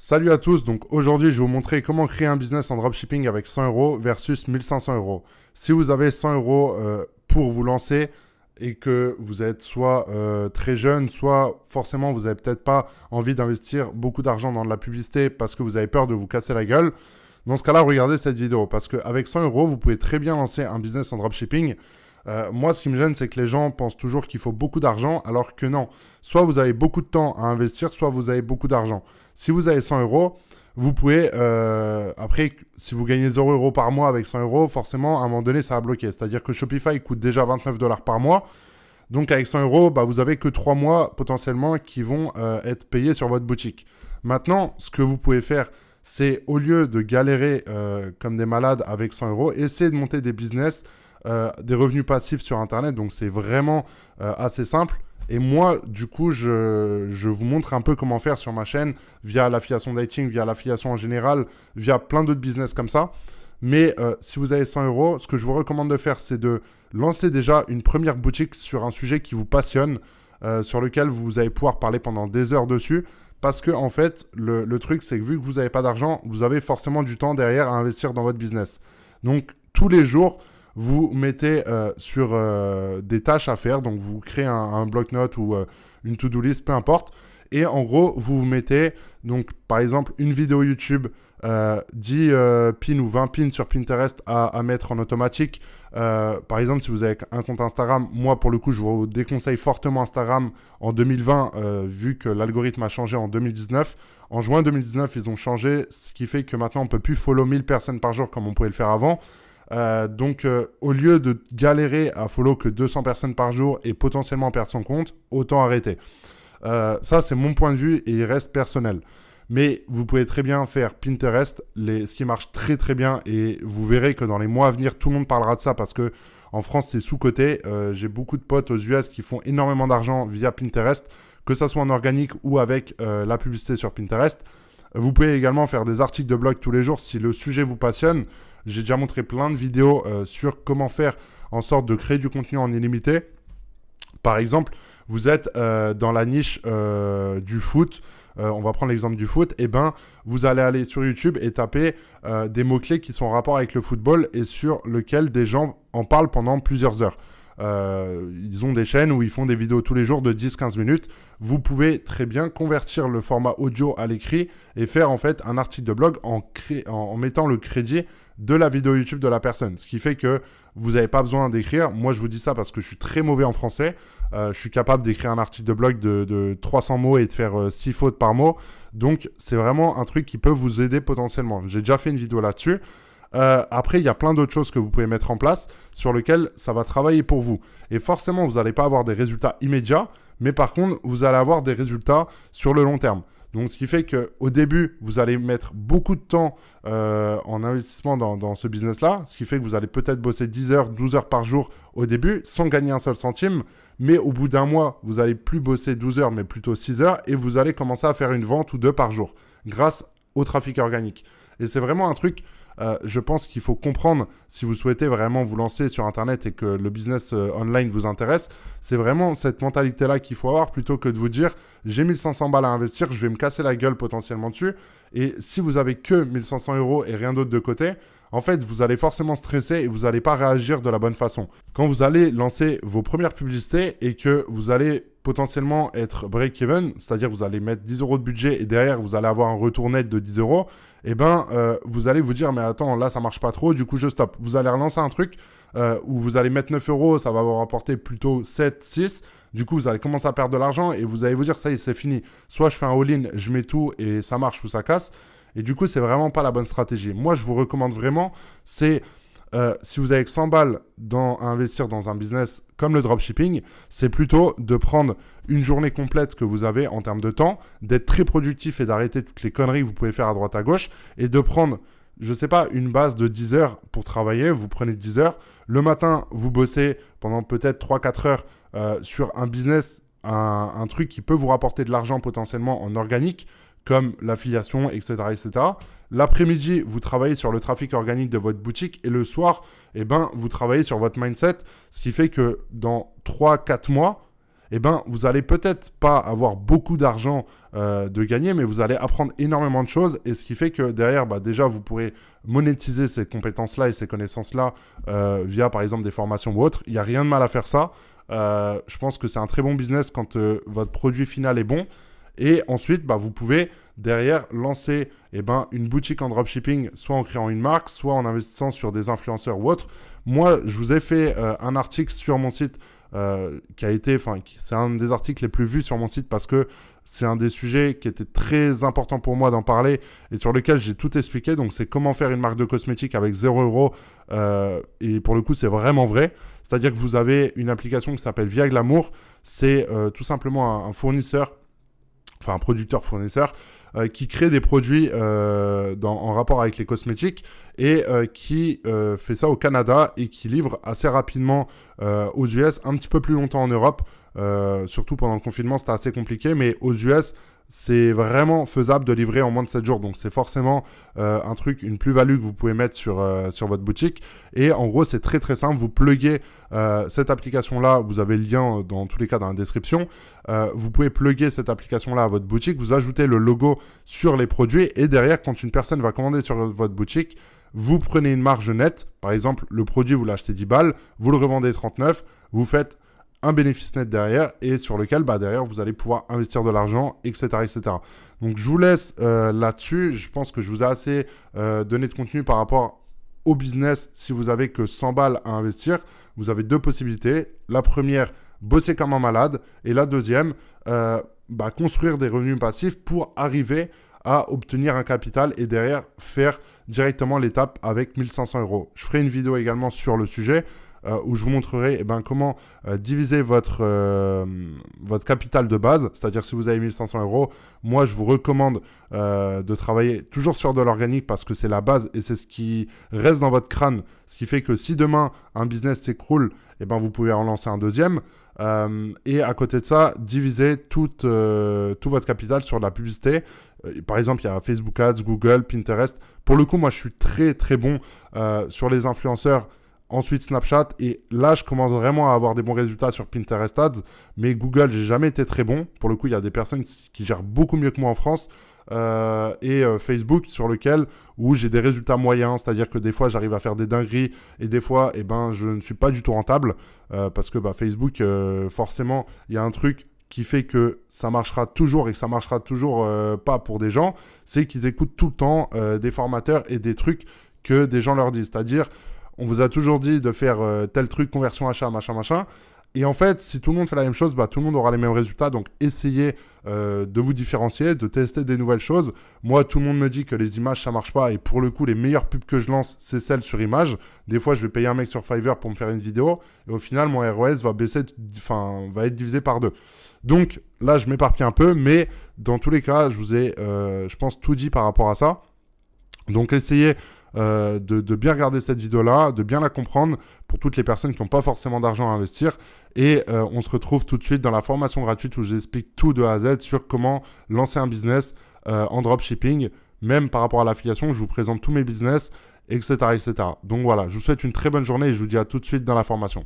Salut à tous, donc aujourd'hui je vais vous montrer comment créer un business en dropshipping avec 100 euros versus 1500 euros. Si vous avez 100 euros pour vous lancer et que vous êtes soit très jeune, soit forcément vous n'avez peut-être pas envie d'investir beaucoup d'argent dans de la publicité parce que vous avez peur de vous casser la gueule, dans ce cas-là regardez cette vidéo parce qu'avec 100 euros vous pouvez très bien lancer un business en dropshipping. Moi, ce qui me gêne, c'est que les gens pensent toujours qu'il faut beaucoup d'argent, alors que non. Soit vous avez beaucoup de temps à investir, soit vous avez beaucoup d'argent. Si vous avez 100 euros, vous pouvez... après, si vous gagnez 0 euros par mois avec 100 euros, forcément, à un moment donné, ça va bloquer. C'est-à-dire que Shopify coûte déjà 29 $ par mois. Donc, avec 100 euros, bah, vous avez que 3 mois potentiellement qui vont être payés sur votre boutique. Maintenant, ce que vous pouvez faire, c'est au lieu de galérer comme des malades avec 100 euros, essayez de monter des business des revenus passifs sur Internet. Donc, c'est vraiment assez simple. Et moi, du coup, je vous montre un peu comment faire sur ma chaîne via l'affiliation dating, via l'affiliation en général, via plein d'autres business comme ça. Mais si vous avez 100 euros, ce que je vous recommande de faire, c'est de lancer déjà une première boutique sur un sujet qui vous passionne, sur lequel vous allez pouvoir parler pendant des heures dessus. Parce que, en fait, le truc, c'est que vu que vous n'avez pas d'argent, vous avez forcément du temps derrière à investir dans votre business. Donc, tous les jours, vous mettez sur des tâches à faire. Donc, vous créez un bloc-notes ou une to-do list, peu importe. Et en gros, vous vous mettez, donc, par exemple, une vidéo YouTube, 10 pins ou 20 pins sur Pinterest à mettre en automatique. Par exemple, si vous avez un compte Instagram, moi, pour le coup, je vous déconseille fortement Instagram en 2020, vu que l'algorithme a changé en 2019. En juin 2019, ils ont changé, ce qui fait que maintenant, on ne peut plus follow 1000 personnes par jour comme on pouvait le faire avant. Donc, au lieu de galérer à follow que 200 personnes par jour et potentiellement perdre son compte, autant arrêter. Ça, c'est mon point de vue et il reste personnel. Mais vous pouvez très bien faire Pinterest, ce qui marche très très bien et vous verrez que dans les mois à venir, tout le monde parlera de ça parce que en France, c'est sous-coté. J'ai beaucoup de potes aux US qui font énormément d'argent via Pinterest, que ça soit en organique ou avec la publicité sur Pinterest. Vous pouvez également faire des articles de blog tous les jours si le sujet vous passionne. J'ai déjà montré plein de vidéos sur comment faire en sorte de créer du contenu en illimité. Par exemple, vous êtes dans la niche du foot. On va prendre l'exemple du foot. Et ben, vous allez aller sur YouTube et taper des mots-clés qui sont en rapport avec le football et sur lequel des gens en parlent pendant plusieurs heures. Ils ont des chaînes où ils font des vidéos tous les jours de 10-15 minutes. Vous pouvez très bien convertir le format audio à l'écrit et faire en fait un article de blog en mettant le crédit de la vidéo YouTube de la personne. Ce qui fait que vous n'avez pas besoin d'écrire. Moi, je vous dis ça parce que je suis très mauvais en français. Je suis capable d'écrire un article de blog de 300 mots et de faire 6 fautes par mot. Donc, c'est vraiment un truc qui peut vous aider potentiellement. J'ai déjà fait une vidéo là-dessus. Après, il y a plein d'autres choses que vous pouvez mettre en place sur lesquelles ça va travailler pour vous. Et forcément, vous n'allez pas avoir des résultats immédiats, mais par contre, vous allez avoir des résultats sur le long terme. Donc, ce qui fait qu'au début, vous allez mettre beaucoup de temps en investissement dans ce business-là, ce qui fait que vous allez peut-être bosser 10 heures, 12 heures par jour au début, sans gagner un seul centime, mais au bout d'un mois, vous n'allez plus bosser 12 heures, mais plutôt 6 heures, et vous allez commencer à faire une vente ou deux par jour, grâce au trafic organique. Et c'est vraiment un truc... je pense qu'il faut comprendre si vous souhaitez vraiment vous lancer sur Internet et que le business online vous intéresse. C'est vraiment cette mentalité-là qu'il faut avoir plutôt que de vous dire j'ai 1500 balles à investir, je vais me casser la gueule potentiellement dessus. Et si vous avez que 1500 euros et rien d'autre de côté, en fait, vous allez forcément stresser et vous n'allez pas réagir de la bonne façon. Quand vous allez lancer vos premières publicités et que vous allez potentiellement être break-even, c'est-à-dire vous allez mettre 10 euros de budget et derrière vous allez avoir un retour net de 10 euros, et ben vous allez vous dire mais attends là ça marche pas trop, du coup je stoppe. Vous allez relancer un truc où vous allez mettre 9 euros, ça va vous rapporter plutôt 7, 6, du coup vous allez commencer à perdre de l'argent et vous allez vous dire ça y est c'est fini, soit je fais un all-in, je mets tout et ça marche ou ça casse, et du coup c'est vraiment pas la bonne stratégie. Moi je vous recommande vraiment, c'est... si vous avez que 100 balles à investir dans un business comme le dropshipping, c'est plutôt de prendre une journée complète que vous avez en termes de temps, d'être très productif et d'arrêter toutes les conneries que vous pouvez faire à droite à gauche et de prendre, je sais pas, une base de 10 heures pour travailler. Vous prenez 10 heures. Le matin, vous bossez pendant peut-être 3-4 heures sur un business, un truc qui peut vous rapporter de l'argent potentiellement en organique, comme l'affiliation, etc., etc. L'après-midi, vous travaillez sur le trafic organique de votre boutique et le soir, eh ben, vous travaillez sur votre mindset, ce qui fait que dans 3-4 mois, eh ben, vous allez peut-être pas avoir beaucoup d'argent de gagner, mais vous allez apprendre énormément de choses. Et ce qui fait que derrière, bah, déjà, vous pourrez monétiser ces compétences-là et ces connaissances-là via, par exemple, des formations ou autres. Il n'y a rien de mal à faire ça. Je pense que c'est un très bon business quand votre produit final est bon. Et ensuite, bah, vous pouvez derrière lancer une boutique en dropshipping, soit en créant une marque, soit en investissant sur des influenceurs ou autres. Moi, je vous ai fait un article sur mon site c'est un des articles les plus vus sur mon site parce que c'est un des sujets qui était très important pour moi d'en parler et sur lequel j'ai tout expliqué. Donc, c'est comment faire une marque de cosmétiques avec 0 €. Et pour le coup, c'est vraiment vrai. C'est-à-dire que vous avez une application qui s'appelle Via Glamour. C'est tout simplement un fournisseur, enfin un producteur-fournisseur qui crée des produits en rapport avec les cosmétiques et qui fait ça au Canada et qui livre assez rapidement aux US, un petit peu plus longtemps en Europe. Surtout pendant le confinement, c'était assez compliqué, mais aux US, c'est vraiment faisable de livrer en moins de 7 jours. Donc, c'est forcément une plus-value que vous pouvez mettre sur votre boutique. Et en gros, c'est très, très simple. Vous pluguez cette application-là. Vous avez le lien dans tous les cas dans la description. Vous pouvez plugger cette application-là à votre boutique. Vous ajoutez le logo sur les produits. Et derrière, quand une personne va commander sur votre boutique, vous prenez une marge nette. Par exemple, le produit, vous l'achetez 10 balles. Vous le revendez 39. Vous faites un bénéfice net derrière et sur lequel derrière vous allez pouvoir investir de l'argent, etc., etc. Donc je vous laisse là-dessus. Je pense que je vous ai assez donné de contenu par rapport au business. Si vous avez que 100 balles à investir, vous avez deux possibilités. La première, bosser comme un malade, et la deuxième, construire des revenus passifs pour arriver à obtenir un capital et derrière faire directement l'étape avec 1500 €. Je ferai une vidéo également sur le sujet où je vous montrerai comment diviser votre capital de base. C'est-à-dire si vous avez 1500 €, moi je vous recommande de travailler toujours sur de l'organique parce que c'est la base et c'est ce qui reste dans votre crâne. Ce qui fait que si demain un business s'écroule, vous pouvez en lancer un deuxième. Et à côté de ça, diviser tout votre capital sur de la publicité. Par exemple, il y a Facebook Ads, Google, Pinterest. Pour le coup, moi je suis très très bon sur les influenceurs. Ensuite Snapchat, et là je commence vraiment à avoir des bons résultats sur Pinterest Ads, mais Google j'ai jamais été très bon. Pour le coup il y a des personnes qui gèrent beaucoup mieux que moi en France, et Facebook sur lequel où j'ai des résultats moyens, c'est-à-dire que des fois j'arrive à faire des dingueries et des fois je ne suis pas du tout rentable parce que Facebook forcément il y a un truc qui fait que ça marchera toujours et que ça marchera toujours pas pour des gens, c'est qu'ils écoutent tout le temps des formateurs et des trucs que des gens leur disent, c'est-à-dire on vous a toujours dit de faire tel truc, conversion achat, machin. Et en fait, si tout le monde fait la même chose, tout le monde aura les mêmes résultats. Donc, essayez de vous différencier, de tester des nouvelles choses. Moi, tout le monde me dit que les images, ça marche pas. Et pour le coup, les meilleures pubs que je lance, c'est celles sur images. Des fois, je vais payer un mec sur Fiverr pour me faire une vidéo. Et au final, mon ROS va va être divisé par 2. Donc, là, je m'éparpille un peu. Mais dans tous les cas, je vous ai, je pense, tout dit par rapport à ça. Donc, essayez de bien regarder cette vidéo-là, de bien la comprendre pour toutes les personnes qui n'ont pas forcément d'argent à investir. Et on se retrouve tout de suite dans la formation gratuite où j'explique tout de A à Z sur comment lancer un business en dropshipping. Même par rapport à l'affiliation, je vous présente tous mes business, etc., etc. Donc voilà, je vous souhaite une très bonne journée et je vous dis à tout de suite dans la formation.